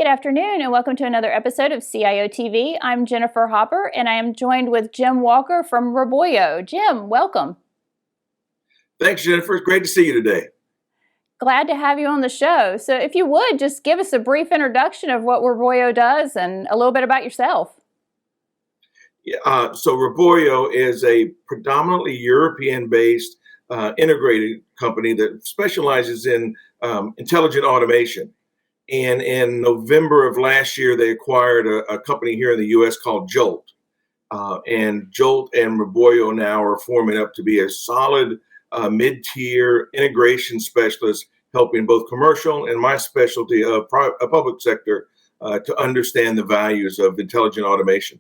Good afternoon and welcome to another episode of CIOtv. I'm Jennifer Hopper and I am joined with Jim Walker from Roboyo. Jim, welcome. Thanks, Jennifer. It's great to see you today. Glad to have you on the show. So if you would, just give us a brief introduction of what Roboyo does and a little bit about yourself. So Roboyo is a predominantly European-based integrated company that specializes in intelligent automation. And in November of last year, they acquired a company here in the U.S. called Jolt. And Jolt and Roboyo now are forming up to be a solid mid-tier integration specialist, helping both commercial and my specialty of public sector to understand the values of intelligent automation.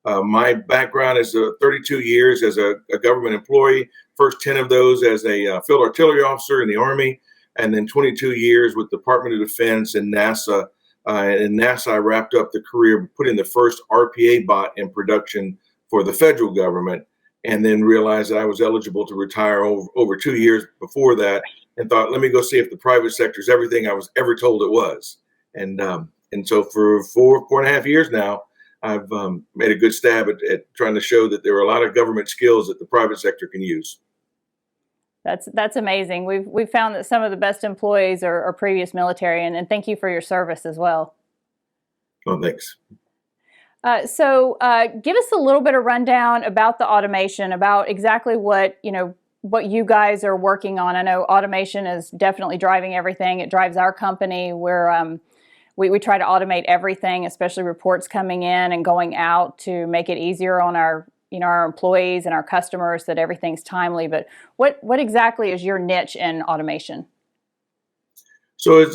My background is 32 years as a government employee, first 10 of those as a field artillery officer in the Army, and then 22 years with the Department of Defense and NASA. And NASA, I wrapped up the career putting the first RPA bot in production for the federal government, and then realized that I was eligible to retire over 2 years before that, and thought, let me go see if the private sector is everything I was ever told it was. And so for four and a half years now, I've made a good stab at trying to show that there are a lot of government skills that the private sector can use. That's amazing. We've found that some of the best employees are previous military, and thank you for your service as well. Oh, thanks. So give us a little bit of rundown about the automation, about exactly what you guys are working on. I know automation is definitely driving everything. It drives our company. We try to automate everything, especially reports coming in and going out, to make it easier on our employees and our customers, that everything's timely. But what exactly is your niche in automation? So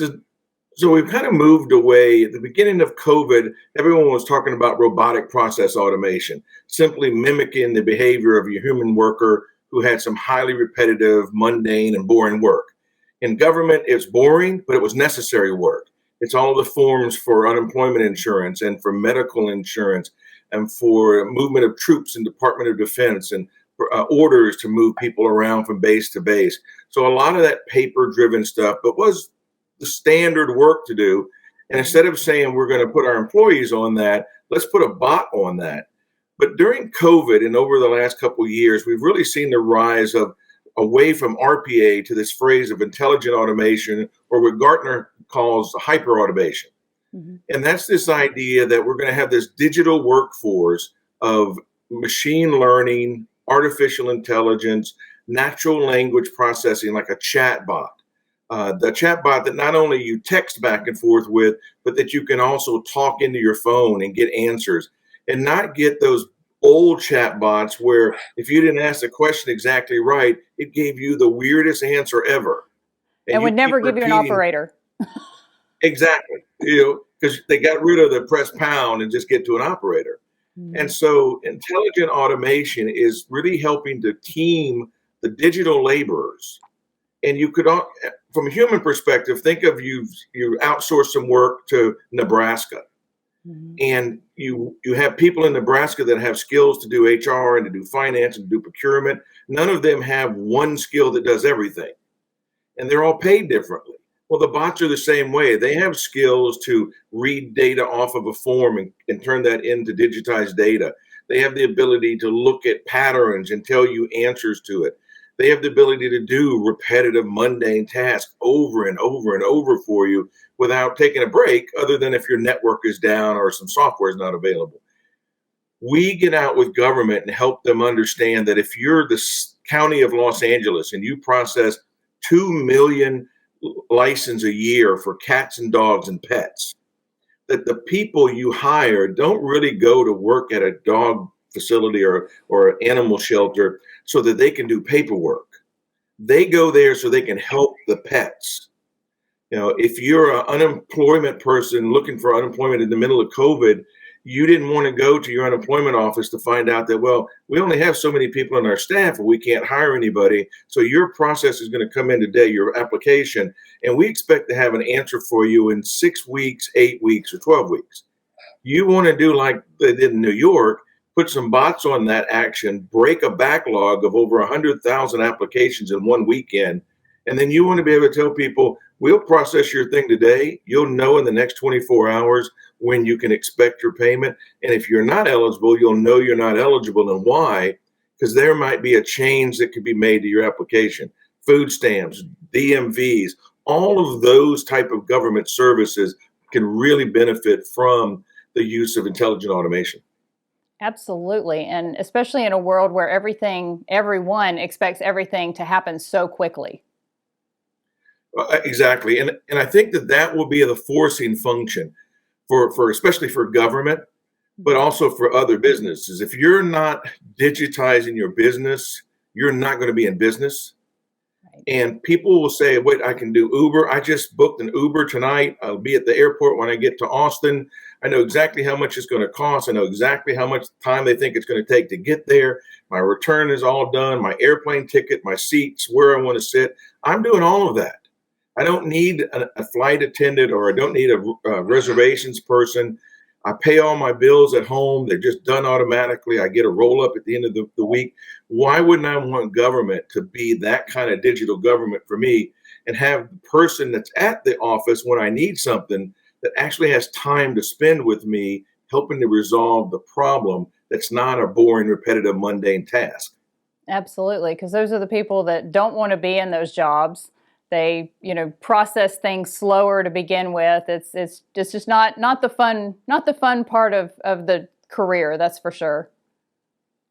we've kind of moved away. At the beginning of COVID, everyone was talking about robotic process automation, simply mimicking the behavior of your human worker who had some highly repetitive, mundane, and boring work. In government, it's boring, but it was necessary work. It's all of the forms for unemployment insurance and for medical insurance and for movement of troops in Department of Defense and orders to move people around from base to base. So a lot of that paper-driven stuff, but was the standard work to do. And instead of saying we're going to put our employees on that, let's put a bot on that. But during COVID and over the last couple of years, we've really seen the rise of away from RPA to this phrase of intelligent automation, or what Gartner calls hyper automation. Mm-hmm. And that's this idea that we're going to have this digital workforce of machine learning, artificial intelligence, natural language processing, like a chat bot. The chat bot that not only you text back and forth with, but that you can also talk into your phone and get answers, and not get those old chat bots where if you didn't ask the question exactly right, it gave you the weirdest answer ever. And would never give you an operator. Exactly. Because they got rid of the press pound and just get to an operator. Mm-hmm. And so intelligent automation is really helping to team the digital laborers. And you could, from a human perspective, think of you outsource some work to Nebraska. Mm-hmm. And you have people in Nebraska that have skills to do HR and to do finance and do procurement. None of them have one skill that does everything. And they're all paid differently. Well, the bots are the same way. They have skills to read data off of a form and turn that into digitized data. They have the ability to look at patterns and tell you answers to it. They have the ability to do repetitive, mundane tasks over and over and over for you without taking a break, other than if your network is down or some software is not available. We get out with government and help them understand that if you're the county of Los Angeles and you process 2 million license a year for cats and dogs and pets, that the people you hire don't really go to work at a dog facility or an animal shelter so that they can do paperwork. They go there so they can help the pets. If you're an unemployment person looking for unemployment in the middle of COVID, you didn't want to go to your unemployment office to find out that, well, we only have so many people on our staff and we can't hire anybody. So your process is going to come in today, your application, and we expect to have an answer for you in 6 weeks, 8 weeks, or 12 weeks. You want to do like they did in New York, put some bots on that action, break a backlog of over 100,000 applications in one weekend, And then you want to be able to tell people, we'll process your thing today. You'll know in the next 24 hours when you can expect your payment. And if you're not eligible, you'll know you're not eligible and why, because there might be a change that could be made to your application. Food stamps, DMVs, all of those type of government services can really benefit from the use of intelligent automation. Absolutely. And especially in a world where everyone expects everything to happen so quickly. Exactly. And I think that will be the forcing function for especially for government, but also for other businesses. If you're not digitizing your business, you're not going to be in business. Right. And people will say, wait, I can do Uber. I just booked an Uber tonight. I'll be at the airport when I get to Austin. I know exactly how much it's going to cost. I know exactly how much time they think it's going to take to get there. My return is all done. My airplane ticket, my seats, where I want to sit. I'm doing all of that. I don't need a flight attendant, or I don't need a reservations person. I pay all my bills at home. They're just done automatically. I get a roll up at the end of the week. Why wouldn't I want government to be that kind of digital government for me, and have the person that's at the office when I need something that actually has time to spend with me, helping to resolve the problem that's not a boring, repetitive, mundane task? Absolutely. Because those are the people that don't want to be in those jobs. They, process things slower to begin with. It's just not the fun part of the career, that's for sure.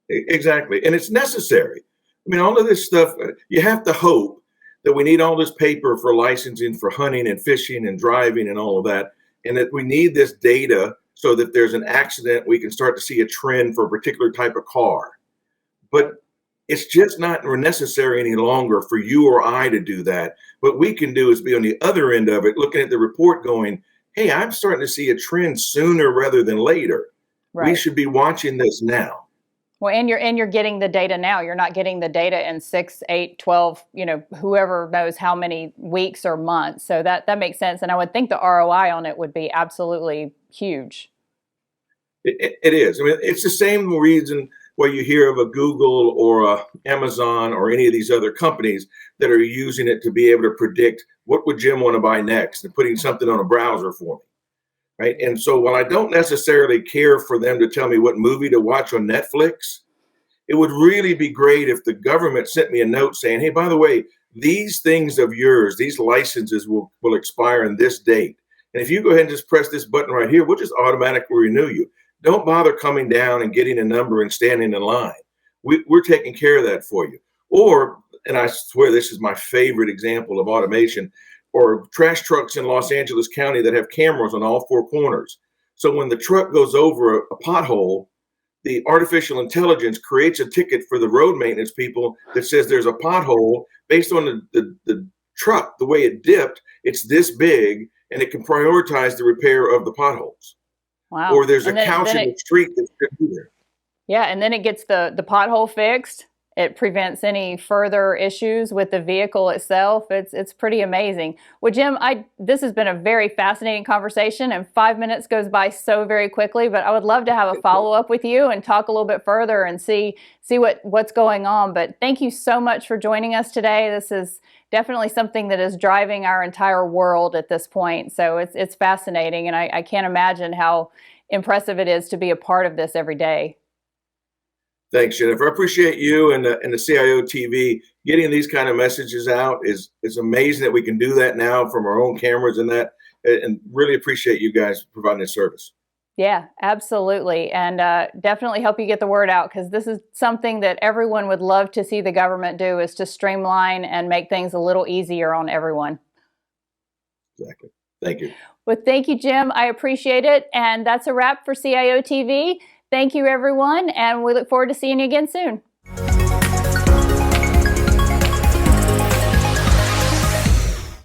Exactly. And it's necessary. I mean, all of this stuff, you have to hope that we need all this paper for licensing for hunting and fishing and driving and all of that. And that we need this data so that if there's an accident, we can start to see a trend for a particular type of car. But it's just not necessary any longer for you or I to do that. What we can do is be on the other end of it, looking at the report going, hey, I'm starting to see a trend sooner rather than later. Right. We should be watching this now. Well, and you're getting the data now. You're not getting the data in 6, 8, 12, whoever knows how many weeks or months. So that makes sense. And I would think the ROI on it would be absolutely huge. It is. I mean, it's the same reason why you hear of a Google or a Amazon or any of these other companies that are using it to be able to predict what would Jim want to buy next and putting something on a browser for me. Right. And so while I don't necessarily care for them to tell me what movie to watch on Netflix, it would really be great if the government sent me a note saying, hey, by the way, these things of yours, these licenses will expire in this date. And if you go ahead and just press this button right here, we'll just automatically renew you. Don't bother coming down and getting a number and standing in line. We're taking care of that for you. Or, and I swear this is my favorite example of automation, or trash trucks in Los Angeles County that have cameras on all four corners. So when the truck goes over a pothole, the artificial intelligence creates a ticket for the road maintenance people that says there's a pothole based on the truck, the way it dipped, it's this big, and it can prioritize the repair of the potholes. Wow. Or there's a couch in the street that's there. Yeah, and then it gets the pothole fixed. It prevents any further issues with the vehicle itself. It's pretty amazing. Well, Jim, this has been a very fascinating conversation, and 5 minutes goes by so very quickly. But I would love to have a follow up with you and talk a little bit further and see what's going on. But thank you so much for joining us today. This is definitely something that is driving our entire world at this point. So it's fascinating, and I can't imagine how impressive it is to be a part of this every day. Thanks, Jennifer. I appreciate you and the CIOtv getting these kind of messages out. It's amazing that we can do that now from our own cameras and really appreciate you guys providing this service. Yeah, absolutely. And definitely help you get the word out, because this is something that everyone would love to see the government do, is to streamline and make things a little easier on everyone. Exactly. Thank you. Well, thank you, Jim. I appreciate it. And that's a wrap for CIOtv. Thank you, everyone, and we look forward to seeing you again soon.